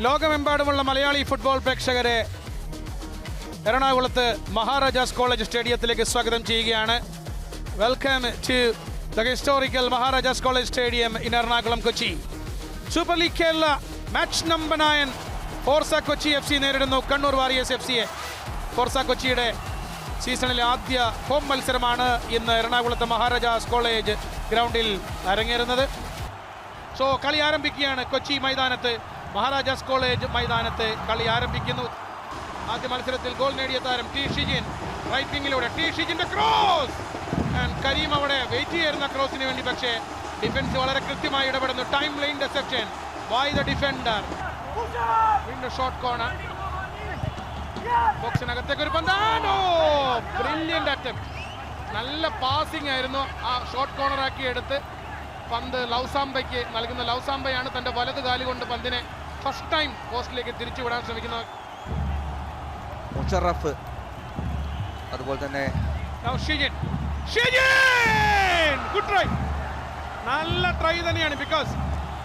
ലോകമെമ്പാടുമുള്ള മലയാളി ഫുട്ബോൾ പ്രേക്ഷകരെ എറണാകുളത്ത് മഹാരാജാസ് കോളേജ് സ്റ്റേഡിയത്തിലേക്ക് സ്വാഗതം ചെയ്യുകയാണ്. Welcome to the historical Maharajas college stadium in Ernakulam, Kochi. Super league Kerala match number 9 Forca Kochi FC നേരിടുന്നു കണ്ണൂർ വാരിയേഴ്സ് FCയെ. ഫോർസ കൊച്ചിയുടെ സീസണിലെ ആദ്യ ഹോം മത്സരമാണ് ഇന്ന് എറണാകുളത്തെ മഹാരാജാസ് കോളേജ് ഗ്രൗണ്ടിൽ അരങ്ങേറുന്നത്. സോ കളി ആരംഭിക്കുകയാണ്. കൊച്ചി മൈതാനത്ത്, മഹാരാജാസ് കോളേജ് മൈതാനത്ത് കളി ആരംഭിക്കുന്നു. ആദ്യ മത്സരത്തിൽ ഗോൾ നേടിയ താരം ടി ഷിജിൻ, റൈറ്റ് വിങ്ങിലൂടെ ടി ഷിജിന്റെ ക്രോസ്. കരീം അവിടെ വെയിറ്റ് ചെയ്യുന്ന ക്രോസിന് വേണ്ടി, പക്ഷേ ഡിഫൻസ് വളരെ കൃത്യമായി ഇടപെടുന്നു. Time line deception by the defender. വീണ്ടും ഷോട്ട് കോർണർ, ബോക്സിനകത്തേക്ക് ഒരു പന്താണോ, ബ്രില്യന്റ് അറ്റംപ്റ്റ്. നല്ല പാസിംഗ് ആയിരുന്നു. ആ ഷോട്ട് കോർണർ ആക്കി എടുത്ത് പന്ത് ലൗസാംബയ്ക്ക് നൽകുന്ന. ലൗസാംബയാണ് തന്റെ വലത് കാലി കൊണ്ട് പന്തിനെ ഫസ്റ്റ് ടൈം പോസ്റ്റിലേക്ക് തിരിച്ചു വിടാൻ ശ്രമിക്കുന്നത്. മുഷറഫ്, അതുപോലെ തന്നെ ഗുഡ് ട്രൈ, നല്ല ട്രൈ തന്നെയാണ്. ബിക്കോസ്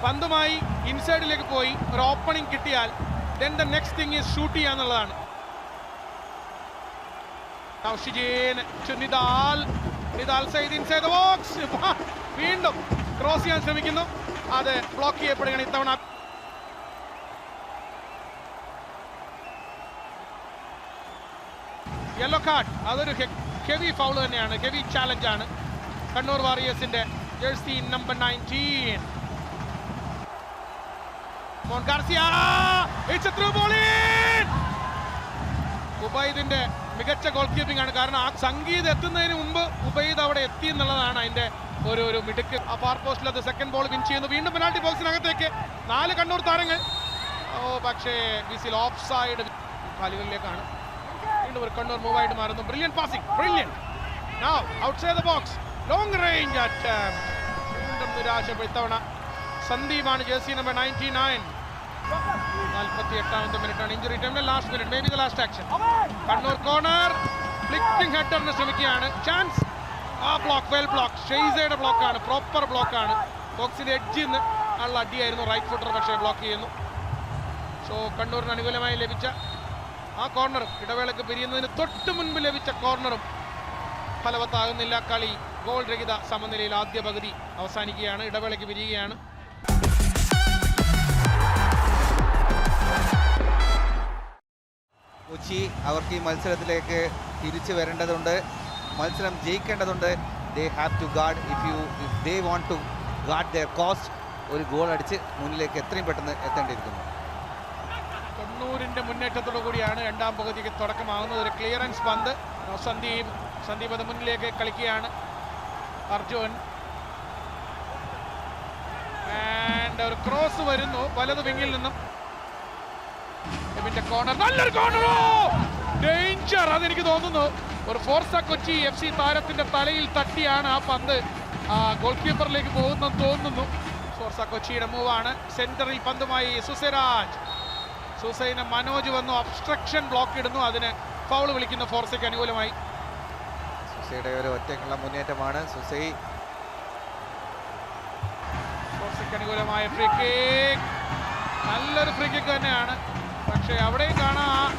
പന്തുമായി ഇൻസൈഡിലേക്ക് പോയി ഒരു ഓപ്പണിംഗ് കിട്ടിയാൽ then the next thing is shoot ചെയ്യുക എന്നുള്ളതാണ്. വീണ്ടും ക്രോസ് ചെയ്യാൻ ശ്രമിക്കുന്നു, അത് ബ്ലോക്ക് ചെയ്യപ്പെടുകയാണ് ഇത്തവണ. യെല്ലോ കാർഡ്, അതൊരു ഹെവി ഫൗൾ തന്നെയാണ്, ഹെവി ചാലഞ്ച് ആണ്. കണ്ണൂർ വാരിയേഴ്സിന്റെ ജേഴ്സി നമ്പർ 19 ഉബൈദിന്റെ മികച്ച ഗോൾ കീപ്പിംഗ് ആണ്. കാരണം ആ സംഗീത് എത്തുന്നതിന് മുമ്പ് ഉബൈദ് അവിടെ എത്തി എന്നുള്ളതാണ് അതിന്റെ ഒരു മിടുക്ക്. ആ ഫാർ പോസ്റ്റിൽ അത് സെക്കൻഡ് ബോൾ വിൻ ചെയ്യുന്നു. വീണ്ടും പെനാൽറ്റി ബോക്സിനകത്തേക്ക് 4 കണ്ണൂർ താരങ്ങൾ. പക്ഷേ വിസിൽ ഓഫ് സൈഡ് കാലുകളിലേക്കാണ്. വീണ്ടും ഒരു കണ്ണൂർ മൂവായിട്ട് മാറുന്നു. Brilliant passing, brilliant. Now outside the box, long range attempt. വീണ്ടും നിരാശപ്പെട്ട ഇത്തവണ സന്ദീപാണ് ജേഴ്സി നമ്പർ 99. 48ാമത്തെ മിനിറ്റാണ്, ഇഞ്ചുറി ടൈമിലെ last minute, may be the last action. Kannur corner, flicking ഹെഡറിന് ശ്രമിക്കുകയാണ്. ചാൻസ്, ആ ബ്ലോക്ക്, വെൽ ബ്ലോക്ക്. ഷെയ്സയുടെ ബ്ലോക്കാണ്, പ്രോപ്പർ ബ്ലോക്കാണ്. ബോക്സിന്റെ എഡ്ജിൽ നിന്ന് ഉള്ള അടിയായിരുന്നു, റൈറ്റ് ഫുട്ടർ പക്ഷേ ബ്ലോക്ക് ചെയ്യുന്നു. സോ കണ്ണൂരിന് അനുകൂലമായി ലഭിച്ച ആ കോർണറും ഇടവേളക്ക് പിരിയുന്നതിന് തൊട്ട് മുൻപ് ലഭിച്ച കോർണറും ഫലവത്താകുന്നില്ല. കളി ഗോൾ രഹിത സമനിലയിൽ ആദ്യ പകുതി അവസാനിക്കുകയാണ്, ഇടവേളയ്ക്ക് പിരിയുകയാണ്. കൊച്ചി അവർക്ക് ഈ മത്സരത്തിലേക്ക് തിരിച്ചു വരേണ്ടതുണ്ട്, മത്സരം ജയിക്കേണ്ടതുണ്ട്. They have to guard if they want to guard their coast. ഒരു ഗോൾ അടിച്ച് മുന്നിലേക്ക് എത്രയും പെട്ടെന്ന് എത്തേണ്ടിയിരിക്കുന്നു. കണ്ണൂരിന്റെ മുന്നേറ്റത്തോടു കൂടിയാണ് രണ്ടാം പകുതിക്ക് തുടക്കമാകുന്നത്. ഒരു ക്ലിയറൻസ് പന്ത്, സന്ദീപ് അത് മുന്നിലേക്ക് കളിക്കുകയാണ്. അർജുൻ ഒരു ക്രോസ് വരുന്നു വലത് വിങ്ങിൽ നിന്നും. കോർണർ, നല്ലൊരു കോർണറോ, ഡേഞ്ചർ. അതെനിക്ക് തോന്നുന്നു ഒരു ഫോർസ കൊച്ചി FC താരത്തിന്റെ തലയിൽ തട്ടിയാണ് ആ പന്ത് ഗോൾ കീപ്പറിലേക്ക് പോകുന്നെന്ന് തോന്നുന്നു. ഫോർസ കൊച്ചിയുടെ മൂവാണ്. സെന്ററിൽ പന്തുമായി സുസൈരാജ്. സുസൈന് മനോജ് വന്നു, ഒബ്സ്ട്രക്ഷൻ ബ്ലോക്ക് ഇടുന്നു. അതിന് ഫൗൾ വിളിക്കുന്നു ഫോർസയ്ക്ക് അനുകൂലമായി. സുസൈയുടെ ഒരു ഒറ്റയ്ക്കുള്ള മുന്നേറ്റമാണ്. ഫോർസയ്ക്ക് അനുകൂലമായ ഫ്രീ കിക്ക്, നല്ലൊരു ഫ്രീ കിക്ക് തന്നെയാണ്. പക്ഷേ അവിടെയും കാണാം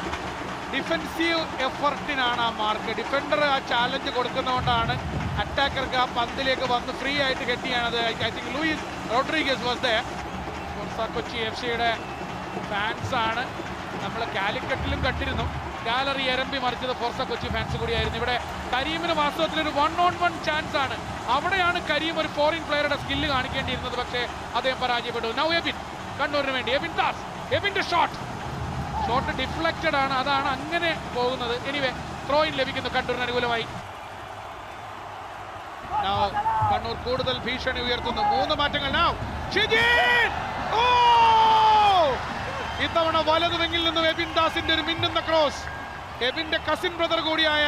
ഡിഫെൻസീവ് എഫർട്ടിനാണ് ആ മാർക്ക്. ഡിഫൻഡർ ആ ചാലഞ്ച് കൊടുക്കുന്നതുകൊണ്ടാണ് അറ്റാക്കർക്ക് ആ പന്തിലേക്ക് വന്ന് ഫ്രീ ആയിട്ട് കെട്ടിയാണത്. I think Luis Rodriguez was there. Forca Kochi FCയുടെ ഫാൻസ് ആണ്. നമ്മൾ കാലിക്കറ്റിലും കണ്ടിരുന്നു, ഗാലറി എരമ്പി മറിച്ചത് ഫോർസ കൊച്ചി ഫാൻസ് കൂടിയായിരുന്നു. ഇവിടെ കരീമിന് വാസ്തവത്തിലൊരു 1-on-1 ചാൻസ് ആണ്. അവിടെയാണ് കരീം ഒരു ഫോറിൻ പ്ലെയറുടെ സ്കില്ല് കാണിക്കേണ്ടിയിരുന്നത്, പക്ഷേ അദ്ദേഹം പരാജയപ്പെട്ടു. നൗ എബിൻ, കണ്ണൂരിന് വേണ്ടി എബിൻ ദാസ്. എബിന്റെ ഷോട്ട് ഡിഫ്ലക്റ്റഡ് ആണ്, അതാണ് അങ്ങനെ പോകുന്നത്. എനിവേ ത്രോ ഇൻ ലഭിക്കുന്നു കണ്ണൂരിന് അനുകൂലമായി. കണ്ണൂർ കൂടുതൽ ഭീഷണി ഉയർത്തുന്നു. 3 മാറ്റങ്ങൾ. ഇത്തവണ വലതു വെങ്ങിൽ നിന്നും എബിൻ ദാസിന്റെ ഒരു മിന്നുന്ന ക്രോസ്. എബിന്റെ കസിൻ ബ്രദർ കൂടിയായ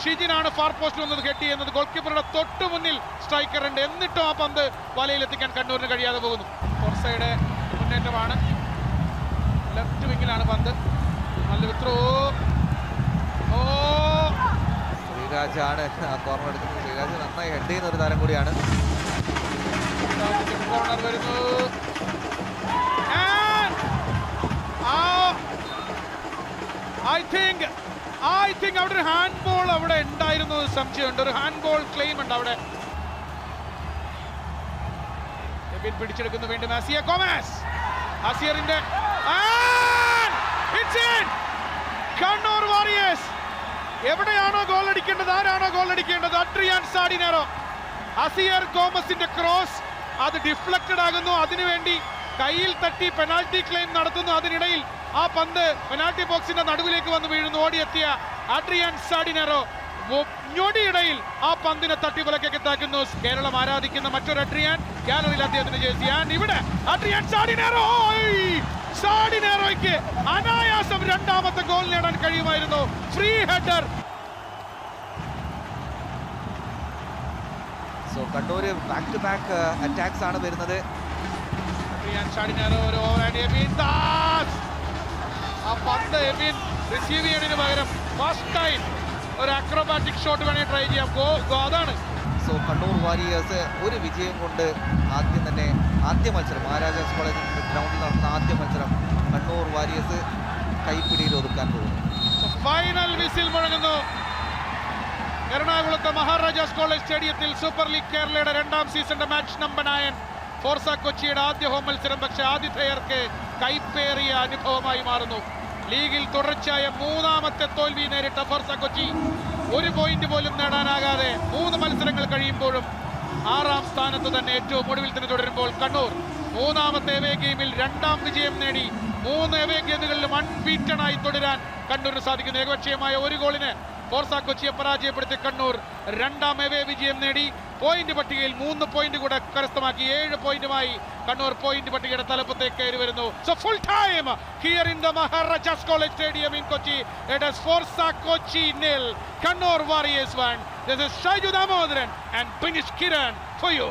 ഷിജിനാണ് ഫാർ പോസ്റ്റ് വന്നത്, ഹെഡ് ചെയ്യുന്നത്. ഗോൾ കീപ്പറുടെ തൊട്ടു മുന്നിൽ സ്ട്രൈക്കർ ഉണ്ട്. എന്നിട്ടും ആ പന്ത് വലയിലെത്തിക്കാൻ കണ്ണൂരിന് കഴിയാതെ പോകുന്നു. ഫോർസയുടെ മുന്നേറ്റമാണ്. ലെഫ്റ്റ് വിങ്ങിലാണ് പന്ത്. നല്ലൊരു ത്രോ. ശ്രീരാജാണ് ആ കോർണർ എടുക്കുന്നത്. ശ്രീരാജ് നന്നായി ഹെഡ് ചെയ്യുന്ന ഒരു താരം കൂടിയാണ്. കോർണർ വരുന്നു. ഐ തിങ്ക് അവിടെ ഒരു ഹാൻഡ് ബോൾ അവിടെ ഉണ്ടായിരുന്നു സംശയമുണ്ട്. ഒരു ഹാൻഡ് ബോൾ ക്ലെയിം ഉണ്ട് അവിടെ. എബിൻ പിടിച്ചെടുക്കുന്നു വീണ്ടും ആസിയ ഗോമസ്. ആസിയറിന്റെ കണ്ണൂർ വാരിയേഴ്സ് എവിടെയാണോ ഗോൾ അടിക്കേണ്ടത്, ആരാണോ ഗോൾ അടിക്കേണ്ടത്, അഡ്രിയാൻ സാഡിനേറോ. അസിയർ ഗോമസിന്റെ ക്രോസ് അത് ഡിഫ്ലക്റ്റഡ് ആകുന്നു. അതിനുവേണ്ടി കയ്യിൽ തട്ടി പെനാൽറ്റി ക്ലെയിം നടത്തുന്നു. അതിനിടയിൽ ആ പന്ത് പെനാൽറ്റി ബോക്സിന്റെ നടുവിലേക്ക് വന്ന് വീഴുന്നു. ഓടിയെത്തിയ അഡ്രിയാൻ സാഡിനേറോ ഞൊടിയിടയിൽ ആ പന്തിനെ തട്ടിപ്പലക്കൊക്കെ താക്കുന്നു. കേരളം ആരാധിക്കുന്ന മറ്റൊരു അഡ്രിയാൻ. ഗാലറിയിൽ അദ്ദേഹത്തിന്റെ ജേഴ്സി. ആൻഡ് ഇവിടെ അഡ്രിയാൻ സാഡിനേറോ. സാഡിനേറോയ്ക്ക് അനായാസം രണ്ടാമത്തെ ഗോൾ നേടാൻ കഴിയുമായിരുന്നു. Free header. So Kannur back to back attacks ആണ് വരുന്നത്. അഡ്രിയാൻ സാഡിനേറോ ഒരു ഓവർ. എബിൻ ദാസ് ആ പന്ത് എബിൻ റിസീവ് ചെയ്യുന്നതിന് പകരം ഫസ്റ്റ് ടൈം ഒരു അക്രോബാറ്റിക് ഷോട്ട് വേണേൽ ട്രൈ ചെയ്യാം. അതാണ്. സോ കണ്ണൂർ വാരിയേഴ്സ് ഒരു വിജയം കൊണ്ട് ആദ്യ മത്സരം മഹാരാജാസ് കോളേജ് ഗ്രൗണ്ടിൽ നടന്ന ആദ്യ മത്സരം കണ്ണൂർ വാരിയേഴ്സ് കൈപ്പിടിയിൽ ഒതുക്കാൻ പോകുന്നു. ഫൈനൽ വിസിൽ മുഴങ്ങുന്നു. എറണാകുളത്തെ മഹാരാജാസ് കോളേജ് സ്റ്റേഡിയത്തിൽ സൂപ്പർ ലീഗ് കേരളയുടെ രണ്ടാം സീസണിന്റെ മാച്ച് നമ്പർ 9 ഫോർസ കൊച്ചിയുടെ ആദ്യ ഹോം മത്സരം. പക്ഷേ ആതിഥേയർക്ക് കൈപ്പേറിയ അനുഭവമായി മാറുന്നു. ലീഗിൽ തുടർച്ചയായ മൂന്നാമത്തെ തോൽവി നേരിട്ട ഫോർസ കൊച്ചി ഒരു പോയിന്റ് പോലും നേടാനാകാതെ 3 മത്സരങ്ങൾ കഴിയുമ്പോഴും 6ാം സ്ഥാനത്ത് തന്നെ ഏറ്റവും ഒടുവിൽ തന്നെ തുടരുമ്പോൾ കണ്ണൂർ മൂന്നാമത്തെ എവേ ഗെയിമിൽ 2ാം വിജയം നേടി 3 എവേ ഗെയിമുകളിലും അൺബീറ്റണായി തുടരാൻ കണ്ണൂരിന് സാധിക്കുന്നു. ഏകപക്ഷീയമായ ഒരു ഗോളിന് ഫോർസ കൊച്ചിയെ പരാജയപ്പെടുത്തി കണ്ണൂർ 2ാം എവേ വിജയം നേടി. പോയിന്റ് പട്ടികയിൽ 3 പോയിന്റ് കൂടെ കരസ്ഥമാക്കി 7 പോയിന്റുമായി കണ്ണൂർ പോയിന്റ് പട്ടികയുടെ തലപ്പത്തേക്ക് കയറി വരുന്നു. So full time here in the Maharajas college stadium in Kochi. It is Forca Kochi 0, Kannur Warriors 1. This is Shaju Damodaran and Binish Kiran for you.